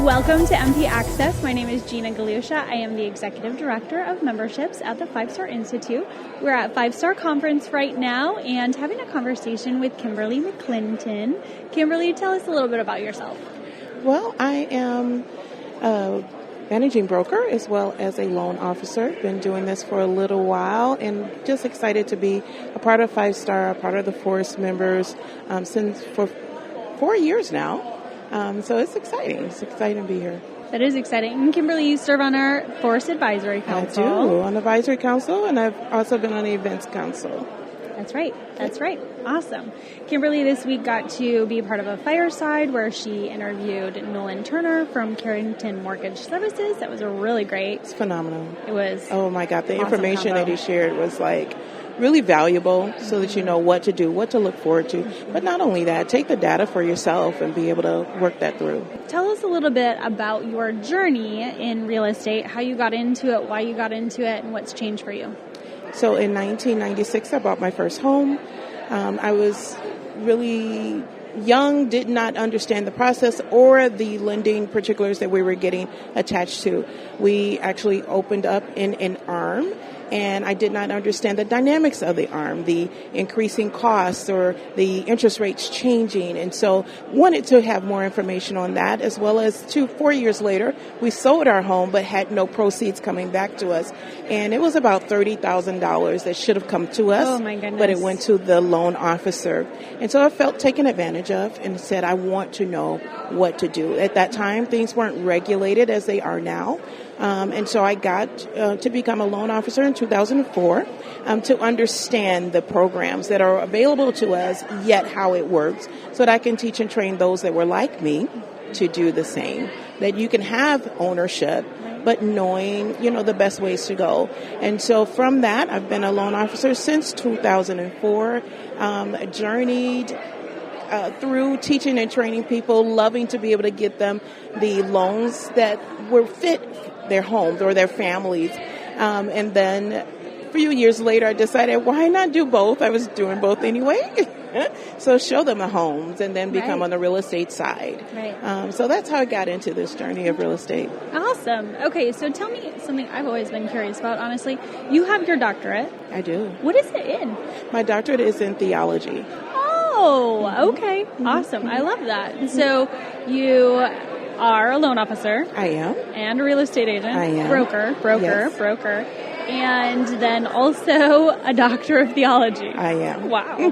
Welcome to MP Access. My name is Gina Galusha. I am the Executive Director of Memberships at the 5-Star Institute. We're at 5-Star Conference right now and having a conversation with Kimberly McClinton. Kimberly, tell us a little bit about yourself. Well, I am a managing broker as well as a loan officer. Been doing this for a little while and just excited to be a part of 5-Star, a part of the Force members since for 4 years now. So it's exciting. It's exciting to be here. That is exciting. And Kimberly, you serve on our Force Advisory Council. I do, on the Advisory Council, and I've also been on the Events Council. That's right. That's right. Awesome. Kimberly this week got to be part of a fireside where she interviewed Nolan Turner from Carrington Mortgage Services. That was really great. It's phenomenal. It was. Oh my God. The awesome information combo that he shared was like really valuable so that you know what to do, what to look forward to. But not only that, take the data for yourself and be able to work that through. Tell us a little bit about your journey in real estate, how you got into it, why you got into it, and what's changed for you. So in 1996, I bought my first home. I was really young, did not understand the process or the lending particulars that we were getting attached to. We actually opened up in an ARM, and I did not understand the dynamics of the ARM, the increasing costs or the interest rates changing. And so wanted to have more information on that, as well as 4 years later, we sold our home but had no proceeds coming back to us. And it was about $30,000 that should have come to us. Oh my goodness. But it went to the loan officer. And so I felt taken advantage of and said, I want to know what to do. At that time, things weren't regulated as they are now. And so I got to become a loan officer in 2004 to understand the programs that are available to us, yet how it works, so that I can teach and train those that were like me to do the same. That you can have ownership, but knowing, the best ways to go. And so from that, I've been a loan officer since 2004, journeyed through teaching and training people, loving to be able to get them the loans that were fit their homes or their families. And then a few years later, I decided, why not do both? I was doing both anyway. So show them the homes and then become on the real estate side. Right. So that's how I got into this journey of real estate. Awesome. Okay, so tell me something I've always been curious about, honestly. You have your doctorate. I do. What is it in? My doctorate is in theology. Oh, okay. Awesome. I love that. So you are a loan officer. I am. And a real estate agent. I am. Broker. And then also a doctor of theology. I am. Wow.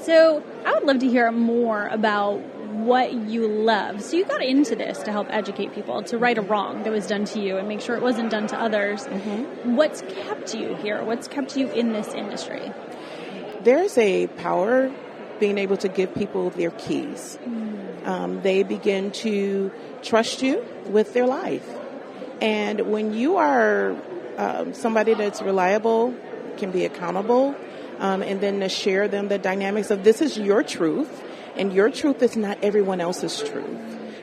So I would love to hear more about what you love. So you got into this to help educate people, to right a wrong that was done to you and make sure it wasn't done to others. Mm-hmm. What's kept you here? What's kept you in this industry? There's a power being able to give people their keys. They begin to trust you with their life. And when you are somebody that's reliable, can be accountable, and then to share them the dynamics of this is your truth, and your truth is not everyone else's truth.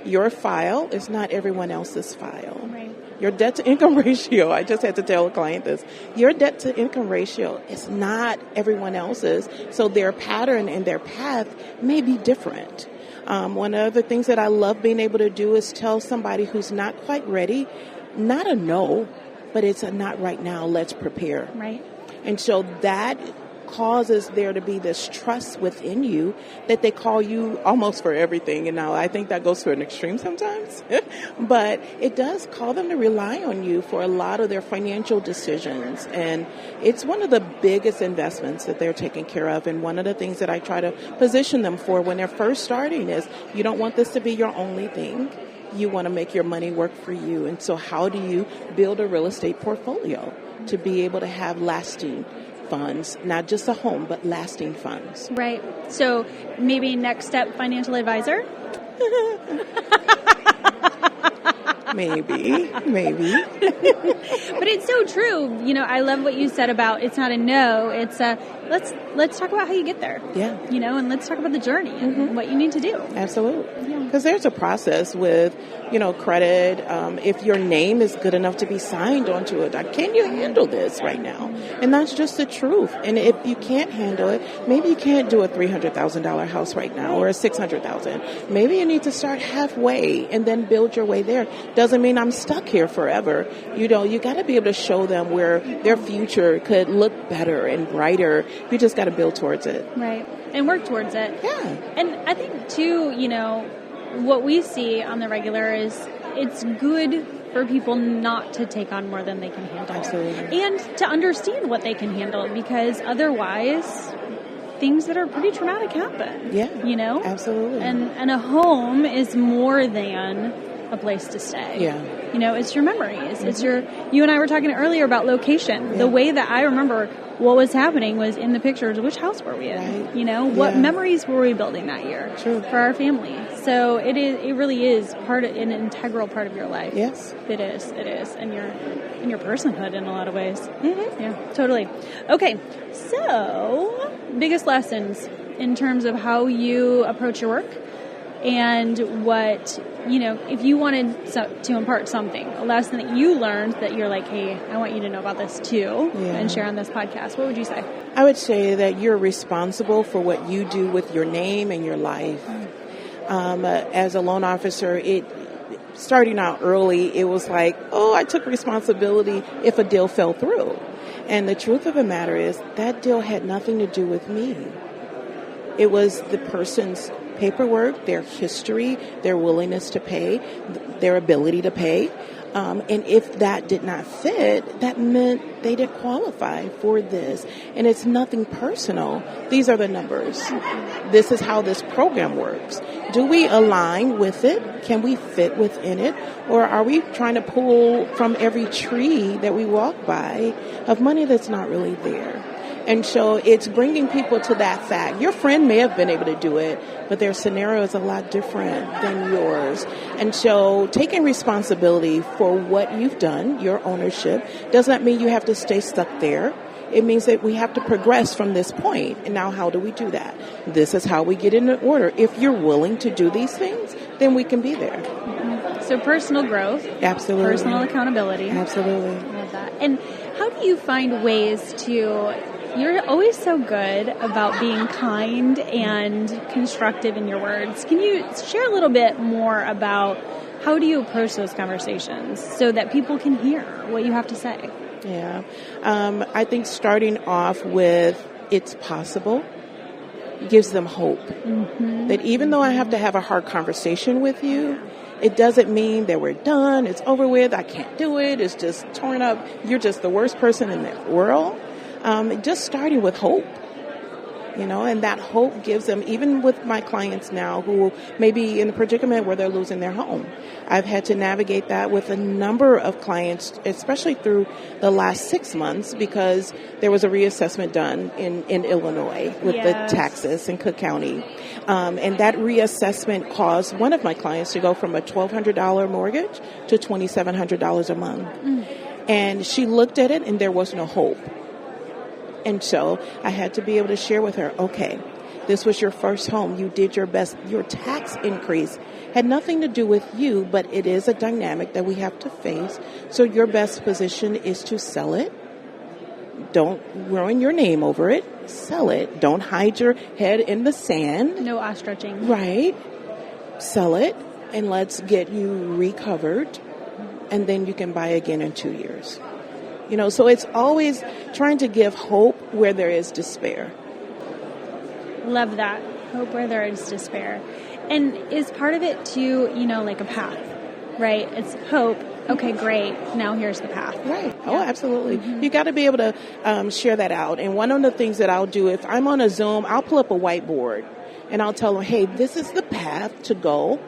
Your file is not everyone else's file. Right. Your debt to income ratio, I just had to tell a client this, your debt to income ratio is not everyone else's, so their pattern and their path may be different. One of the things that I love being able to do is tell somebody who's not quite ready, not a no, but it's a not right now, let's prepare. Right. And so that causes there to be this trust within you that they call you almost for everything. And now I think that goes to an extreme sometimes, but it does call them to rely on you for a lot of their financial decisions. And it's one of the biggest investments that they're taking care of. And one of the things that I try to position them for when they're first starting is you don't want this to be your only thing. You want to make your money work for you. And so how do you build a real estate portfolio to be able to have lasting funds, not just a home, but lasting funds? Right. So maybe next step, financial advisor? Maybe. But it's so true. You know, I love what you said about it's not a no. It's a let's talk about how you get there. Yeah. You know, and let's talk about the journey and what you need to do. Absolutely. Because there's a process with, credit. If your name is good enough to be signed onto it, can you handle this right now? And that's just the truth. And if you can't handle it, maybe you can't do a $300,000 house right now or a $600,000. Maybe you need to start halfway and then build your way there. Doesn't mean I'm stuck here forever. You got to be able to show them where their future could look better and brighter. You just got to build towards it. Right. And work towards it. Yeah. And I think, too, what we see on the regular is it's good for people not to take on more than they can handle. Absolutely. And to understand what they can handle, because otherwise things that are pretty traumatic happen. Yeah. Absolutely. And a home is more than a place to stay. Yeah. It's your memories. It's you and I were talking earlier about location. Yeah. The way that I remember what was happening was in the pictures. Which house were we in? Right. What memories were we building that year for our family? So it really is an integral part of your life. Yes. It is. And your personhood in a lot of ways. Mm-hmm. Yeah, totally. Okay. So, biggest lessons in terms of how you approach your work and what, if you wanted to impart something, a lesson that you learned that you're like, hey, I want you to know about this too and share on this podcast, what would you say? I would say that you're responsible for what you do with your name and your life. As a loan officer, starting out early, it was like, I took responsibility if a deal fell through. And the truth of the matter is that deal had nothing to do with me. It was the person's paperwork, their history, their willingness to pay, their ability to pay. And if that did not fit, that meant they didn't qualify for this. And it's nothing personal. These are the numbers. This is how this program works. Do we align with it? Can we fit within it? Or are we trying to pull from every tree that we walk by of money that's not really there? And so it's bringing people to that fact. Your friend may have been able to do it, but their scenario is a lot different than yours. And so taking responsibility for what you've done, your ownership, does not mean you have to stay stuck there. It means that we have to progress from this point. And now how do we do that? This is how we get in order. If you're willing to do these things, then we can be there. Mm-hmm. So personal growth. Absolutely. Personal accountability. Absolutely. I love that. And how do you find ways to... You're always so good about being kind and constructive in your words. Can you share a little bit more about how do you approach those conversations so that people can hear what you have to say? Yeah. I think starting off with it's possible gives them hope. Mm-hmm. That even though I have to have a hard conversation with you, it doesn't mean that we're done, it's over with, I can't do it, it's just torn up, you're just the worst person in the world. Just starting with hope, and that hope gives them, even with my clients now who may be in a predicament where they're losing their home. I've had to navigate that with a number of clients, especially through the last 6 months, because there was a reassessment done in Illinois with the taxes in Cook County. And that reassessment caused one of my clients to go from a $1,200 mortgage to $2,700 a month. And she looked at it and there was no hope. And so I had to be able to share with her, okay, this was your first home. You did your best. Your tax increase had nothing to do with you, but it is a dynamic that we have to face. So your best position is to sell it. Don't ruin your name over it. Sell it. Don't hide your head in the sand. No ostriching. Right. Sell it, and let's get you recovered, and then you can buy again in 2 years. So it's always trying to give hope where there is despair. Love that. Hope where there is despair. And is part of it too, like a path, right? It's hope. Okay, great. Now here's the path. Right. Yeah. Oh, absolutely. Mm-hmm. You got to be able to share that out. And one of the things that I'll do, if I'm on a Zoom, I'll pull up a whiteboard and I'll tell them, hey, this is the path to go.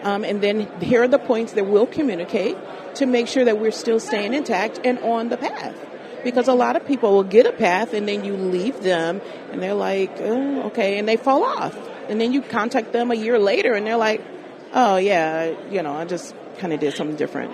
And then here are the points that we'll communicate to make sure that we're still staying intact and on the path. Because a lot of people will get a path and then you leave them and they're like, oh, okay, and they fall off. And then you contact them a year later and they're like, oh, yeah, I just kind of did something different.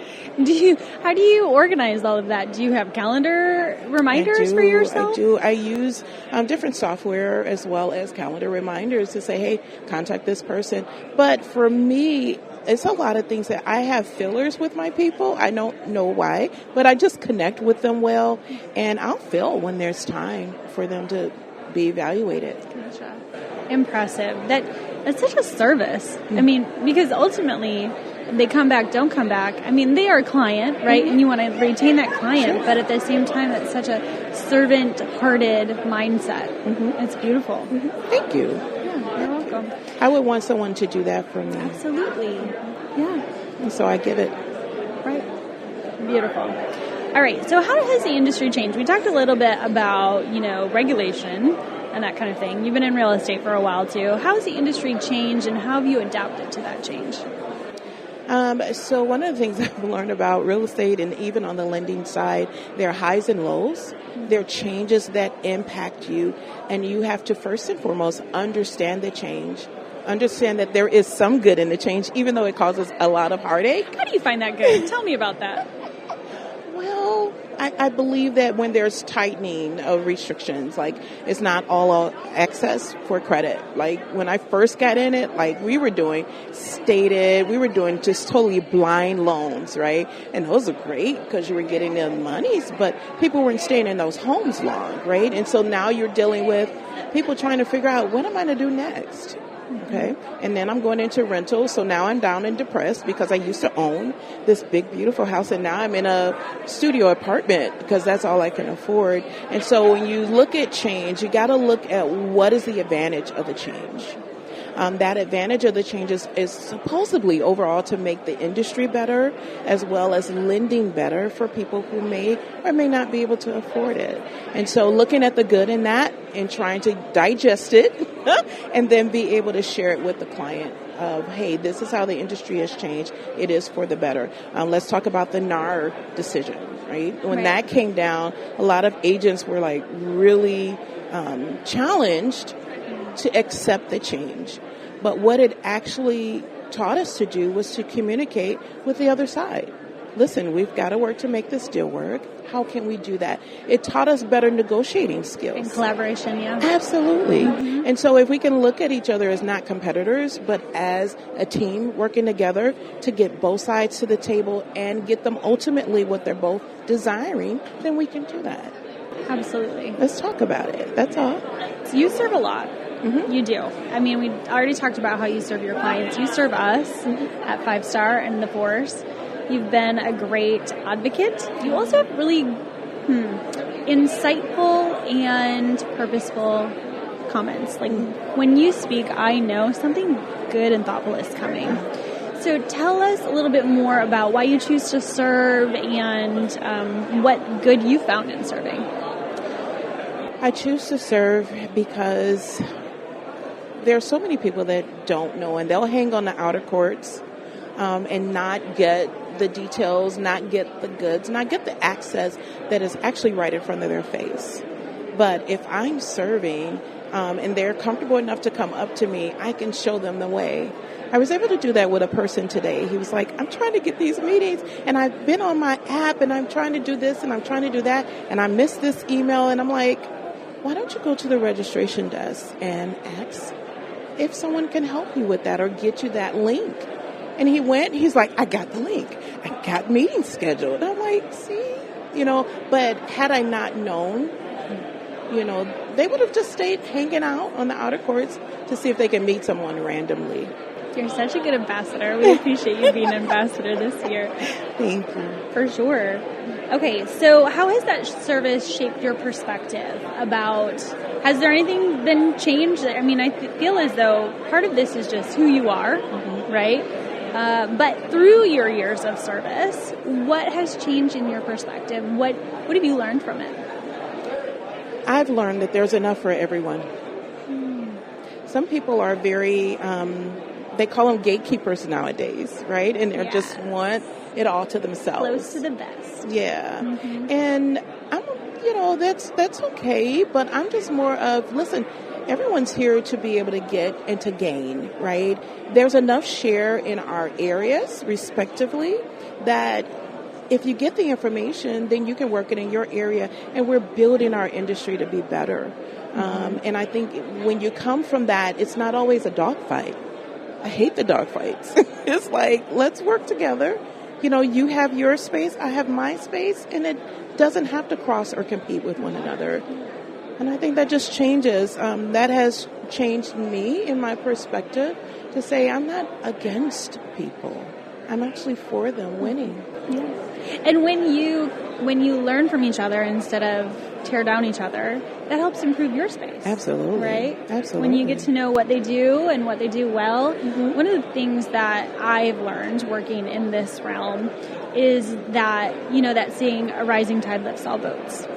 How do you organize all of that? Do you have calendar reminders for yourself? I do. I use different software as well as calendar reminders to say, hey, contact this person. But for me, it's a lot of things that I have fillers with my people. I don't know why, but I just connect with them well, and I'll fill when there's time for them to be evaluated. Gotcha. Impressive. That's such a service. I mean, because ultimately, they come back, don't come back. I mean, they are a client, right? And you want to retain that client, but at the same time, that's such a servant-hearted mindset. It's beautiful. Thank you. Yeah, you're welcome. I would want someone to do that for me. Absolutely. Yeah. And so I give it. Right. Beautiful. All right. So how has the industry changed? We talked a little bit about, regulation and that kind of thing. You've been in real estate for a while, too. How has the industry changed, and how have you adapted to that change? So one of the things I've learned about real estate, and even on the lending side, there are highs and lows. There are changes that impact you, and you have to first and foremost understand the change. Understand that there is some good in the change, even though it causes a lot of heartache. How do you find that good? Tell me about that. Well, I believe that when there's tightening of restrictions, like it's not all access for credit. Like when I first got in it, like we were doing just totally blind loans, right? And those are great because you were getting the monies, but people weren't staying in those homes long, right? And so now you're dealing with people trying to figure out, what am I going to do next? Okay. And then I'm going into rental. So now I'm down and depressed because I used to own this big, beautiful house. And now I'm in a studio apartment because that's all I can afford. And so when you look at change, you got to look at what is the advantage of the change. That advantage of the changes is supposedly overall to make the industry better, as well as lending better for people who may or may not be able to afford it. And so looking at the good in that and trying to digest it and then be able to share it with the client of, hey, this is how the industry has changed. It is for the better. Let's talk about the NAR decision, right? When that came down, a lot of agents were like really challenged to accept the change. But what it actually taught us to do was to communicate with the other side. Listen, we've got to work to make this deal work. How can we do that? It taught us better negotiating skills. And collaboration, yeah. Absolutely. And so if we can look at each other as not competitors, but as a team working together to get both sides to the table and get them ultimately what they're both desiring, then we can do that. Absolutely. Let's talk about it. That's all. So you serve a lot. You do. I mean, we already talked about how you serve your clients. You serve us at 5 Star and the Force. You've been a great advocate. You also have really insightful and purposeful comments. Like when you speak, I know something good and thoughtful is coming. So tell us a little bit more about why you choose to serve and what good you found in serving. I choose to serve because there are so many people that don't know, and they'll hang on the outer courts and not get the details, not get the goods, not get the access that is actually right in front of their face. But if I'm serving and they're comfortable enough to come up to me, I can show them the way. I was able to do that with a person today. He was like, I'm trying to get these meetings, and I've been on my app, and I'm trying to do this, and I'm trying to do that, and I missed this email, and I'm like, why don't you go to the registration desk and ask if someone can help you with that or get you that link? And he went, he's like, I got the link. I got meetings scheduled. I'm like, see, but had I not known, they would have just stayed hanging out on the outer courts to see if they can meet someone randomly. You're such a good ambassador. We appreciate you being an ambassador this year. Thank you. For sure. Okay, so how has that service shaped your perspective about, has there anything been changed? I mean, I feel as though part of this is just who you are, right? But through your years of service, what has changed in your perspective? What have you learned from it? I've learned that there's enough for everyone. Some people are very, they call them gatekeepers nowadays, right? And they just want it all to themselves. Close to the best. Yeah. And I'm, that's okay, but I'm just more of, listen, everyone's here to be able to get and to gain, right? There's enough share in our areas, respectively, that if you get the information, then you can work it in your area, and we're building our industry to be better. And I think when you come from that, it's not always a dogfight. I hate the dogfights. It's like, let's work together. You have your space, I have my space, and it doesn't have to cross or compete with one another. And I think that just changes. That has changed me in my perspective to say I'm not against people. I'm actually for them winning. Yeah. And when you learn from each other instead of tear down each other, that helps improve your space. Absolutely. Right? Absolutely. When you get to know what they do and what they do well, one of the things that I've learned working in this realm is that, that saying, a rising tide lifts all boats.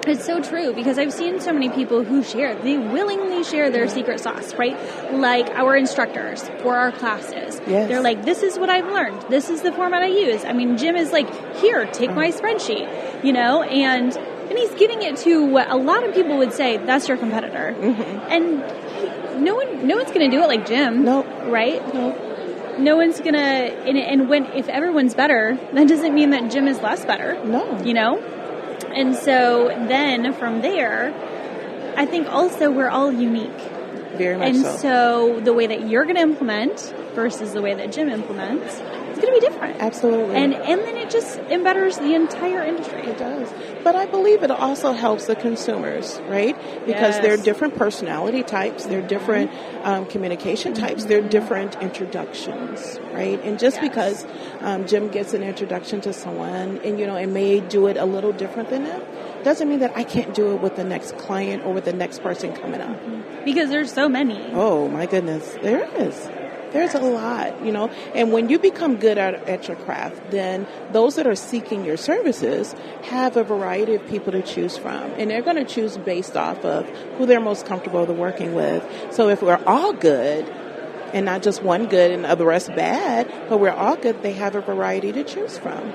It's so true, because I've seen so many people who they willingly share their secret sauce, right? Like our instructors for our classes. Yes. They're like, this is what I've learned. This is the format I use. I mean, Jim is like, here, take my spreadsheet, and he's giving it to what a lot of people would say, that's your competitor. And no one's going to do it like Jim. Nope. Right? Nope. No one's going to, if everyone's better, that doesn't mean that Jim is less better. No. And so then from there, I think also we're all unique. Very much so. And so the way that you're going to implement versus the way that Jim implements is going to be different. Absolutely. And then it just embetters the entire industry. It does. But I believe it also helps the consumers, right? Because they're different personality types, they're different communication types, they're different introductions, right? And just because Jim gets an introduction to someone and may do it a little different than them, doesn't mean that I can't do it with the next client or with the next person coming up. Because there's so many. Oh, my goodness. There is. There's a lot, and when you become good at your craft, then those that are seeking your services have a variety of people to choose from, and they're going to choose based off of who they're most comfortable working with. So if we're all good, and not just one good and the rest bad, but we're all good, they have a variety to choose from.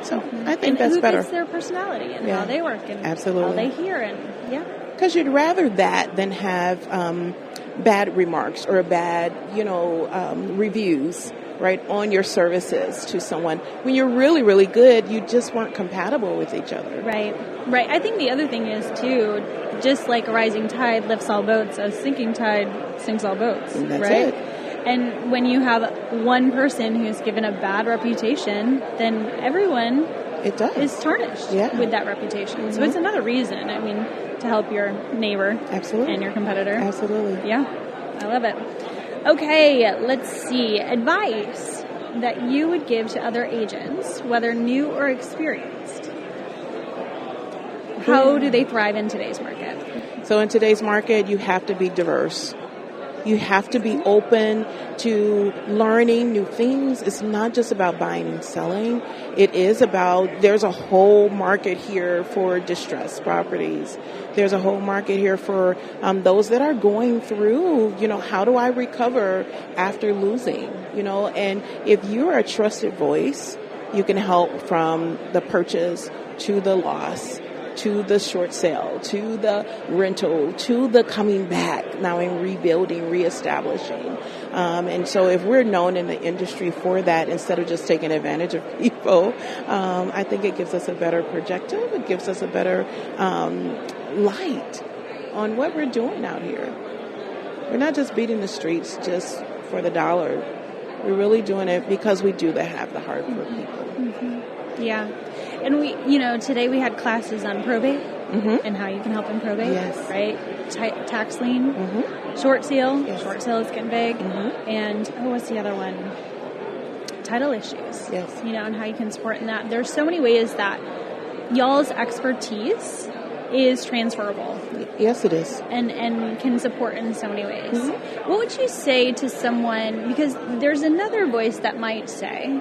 So I think that's better. And who fits their personality and how they work and Absolutely. How they hear and Because you'd rather that than have bad remarks or bad, reviews, right, on your services to someone. When you're really, really good, you just weren't compatible with each other. Right. I think the other thing is, too, just like a rising tide lifts all boats, a sinking tide sinks all boats. And that's right? it. And when you have one person who's given a bad reputation, then everyone is tarnished with that reputation. So it's another reason, to help your neighbor Absolutely. And your competitor. Absolutely. Yeah, I love it. Okay, let's see. Advice that you would give to other agents, whether new or experienced. How do they thrive in today's market? So in today's market, you have to be diverse. You have to be open to learning new things. It's not just about buying and selling. It is about, there's a whole market here for distressed properties. There's a whole market here for those that are going through, how do I recover after losing, and if you're a trusted voice, you can help from the purchase to the loss, to the short sale, to the rental, to the coming back, now in rebuilding, reestablishing. And so if we're known in the industry for that, instead of just taking advantage of people, I think it gives us a better projective. It gives us a better light on what we're doing out here. We're not just beating the streets just for the dollar. We're really doing it because we do have the heart for people. Yeah. And we, today we had classes on probate and how you can help in probate, right? Tax lien, short sale. Yes. Short sale is getting big. And, what's the other one? Title issues. Yes. And how you can support in that. There's so many ways that y'all's expertise is transferable. Yes, it is. And can support in so many ways. What would you say to someone, because there's another voice that might say,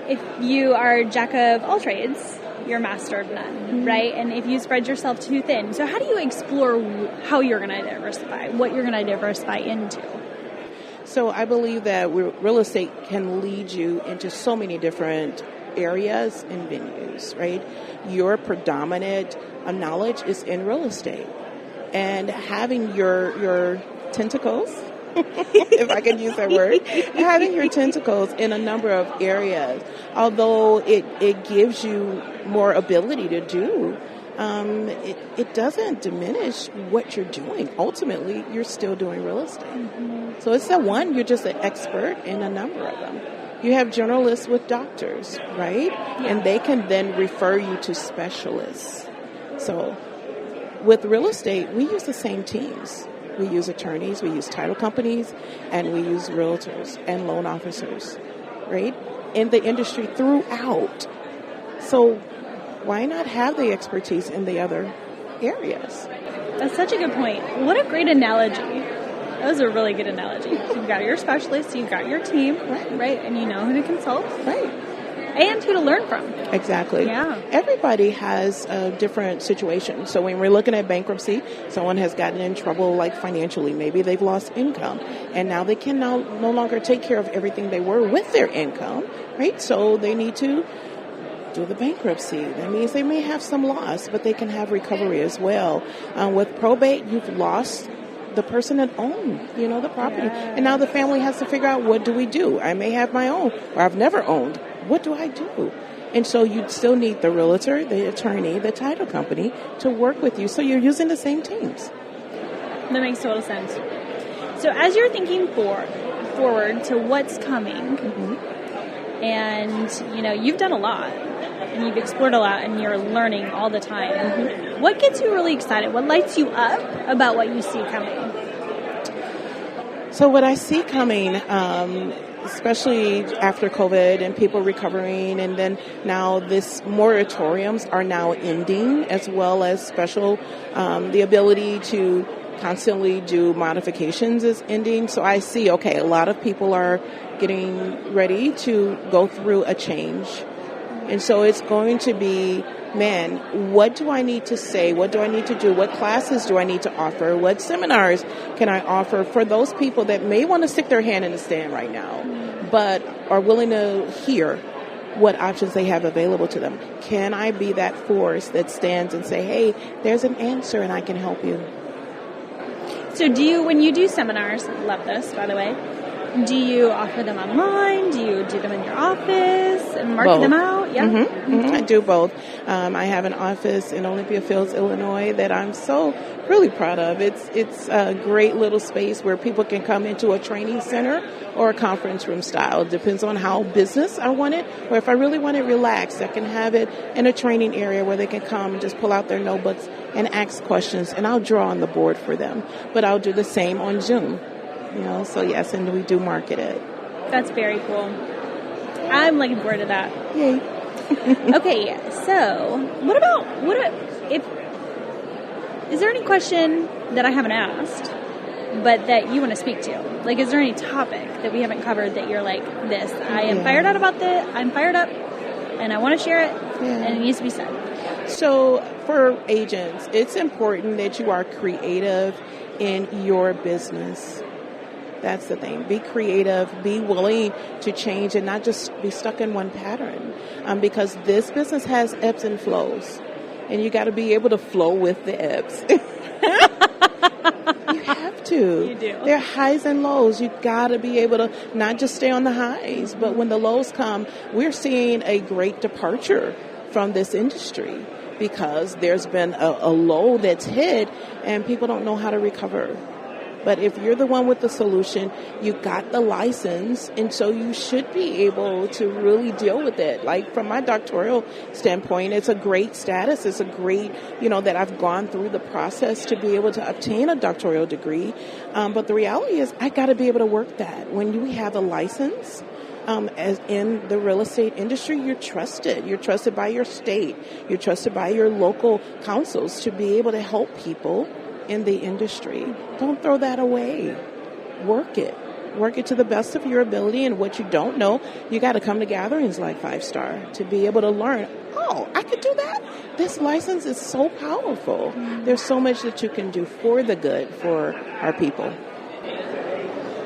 if you are jack of all trades, you're master of none, right? And if you spread yourself too thin. So how do you explore how you're going to diversify, what you're going to diversify into? So I believe that real estate can lead you into so many different areas and venues, right? Your predominant knowledge is in real estate. and having your tentacles, if I can use that word, having your tentacles in a number of areas, although it gives you more ability to do, it doesn't diminish what you're doing. Ultimately, you're still doing real estate. Mm-hmm. So it's that one, you're just an expert in a number of them. You have generalists with doctors, right? Yeah. And they can then refer you to specialists. So with real estate, we use the same teams. We use attorneys, we use title companies, and we use realtors and loan officers, right? In the industry throughout. So why not have the expertise in the other areas? That's such a good point. What a great analogy. That was a really good analogy. You've got your specialists, you've got your team, right? And you know who to consult. Right. And who to learn from. Exactly. Yeah. Everybody has a different situation. So when we're looking at bankruptcy, someone has gotten in trouble like financially. Maybe they've lost income. And now they can no longer take care of everything they were with their income, right? So they need to do the bankruptcy. That means they may have some loss, but they can have recovery as well. With probate, you've lost the person that owned, the property. Yeah. And now the family has to figure out, what do we do? I may have my own, or I've never owned. What do I do? And so you still need the realtor, the attorney, the title company to work with you. So you're using the same teams. That makes total sense. So as you're thinking forward to what's coming, mm-hmm. and you've done a lot, and you've explored a lot, and you're learning all the time. Mm-hmm. What gets you really excited? What lights you up about what you see coming? So what I see coming, especially after COVID and people recovering, and then now this moratoriums are now ending, as well as special, the ability to constantly do modifications is ending. So I see, a lot of people are getting ready to go through a change. And so it's going to be, what do I need to say? What do I need to do? What classes do I need to offer? What seminars can I offer for those people that may want to stick their hand in the sand right now, but are willing to hear what options they have available to them? Can I be that force that stands and say, hey, there's an answer and I can help you? So when you do seminars, love this, by the way, do you offer them online? Do you do them in your office and market them out? Yeah. Mm-hmm. Mm-hmm. I do both. I have an office in Olympia Fields, Illinois that I'm so really proud of. It's a great little space where people can come into a training center or a conference room style. It depends on how business I want it, or if I really want it relaxed, I can have it in a training area where they can come and just pull out their notebooks and ask questions, and I'll draw on the board for them. But I'll do the same on Zoom. So yes, and we do market it. That's very cool. I'm looking forward to that. Yay. Okay, so is there any question that I haven't asked, but that you want to speak to? Like, is there any topic that we haven't covered that you're like, I am fired up about this, I'm fired up, and I want to share it, and it needs to be said? So for agents, it's important that you are creative in your business. That's the thing. Be creative, be willing to change, and not just be stuck in one pattern. Because this business has ebbs and flows, and you got to be able to flow with the ebbs. You have to. You do. There are highs and lows. You got to be able to not just stay on the highs, but when the lows come, we're seeing a great departure from this industry because there's been a low that's hit, and people don't know how to recover. But if you're the one with the solution, you got the license, and so you should be able to really deal with it. Like from my doctoral standpoint, it's a great status. It's a great, that I've gone through the process to be able to obtain a doctoral degree. But the reality is I got to be able to work that. When you have a license, as in the real estate industry, you're trusted. You're trusted by your state. You're trusted by your local councils to be able to help people in the industry. Don't throw that away. Work it. Work it to the best of your ability, and what you don't know, you got to come to gatherings like 5 Star to be able to learn. Oh, I could do that? This license is so powerful. There's so much that you can do for the good for our people.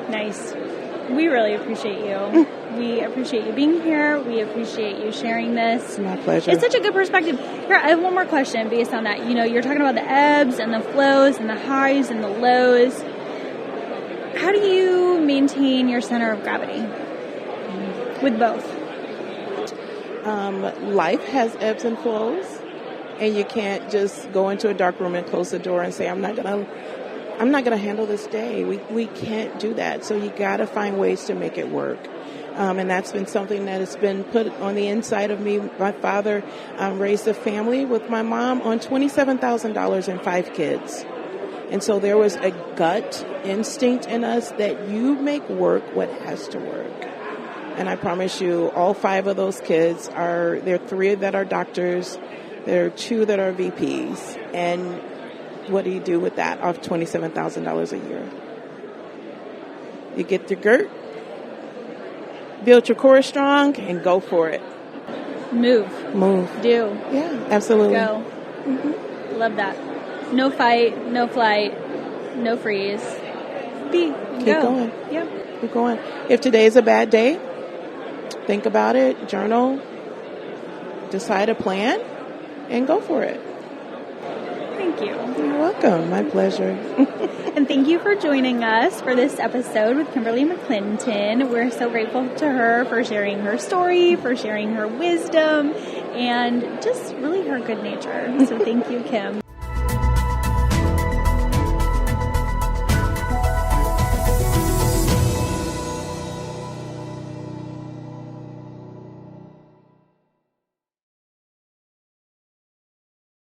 Nice. We really appreciate you. We appreciate you being here. We appreciate you sharing this. It's my pleasure. It's such a good perspective. Here, I have one more question based on that. You're talking about the ebbs and the flows and the highs and the lows. How do you maintain your center of gravity with both? Life has ebbs and flows, and you can't just go into a dark room and close the door and say, I'm not gonna handle this day. We can't do that. So you got to find ways to make it work. And that's been something that has been put on the inside of me. My father raised a family with my mom on $27,000 and 5 kids. And so there was a gut instinct in us that you make work what has to work. And I promise you, all 5 of those kids there are 3 that are doctors, there are 2 that are VPs. And what do you do with that off $27,000 a year? You get your GERT, build your core strong, and go for it. Move. Do. Yeah, absolutely. Go. Mm-hmm. Love that. No fight, no flight, no freeze. Keep going. Yeah. Keep going. If today is a bad day, think about it, journal, decide a plan, and go for it. Thank you. You're welcome. My pleasure. And thank you for joining us for this episode with Kimberly McClinton. We're so grateful to her for sharing her story, for sharing her wisdom, and just really her good nature. So thank you, Kim.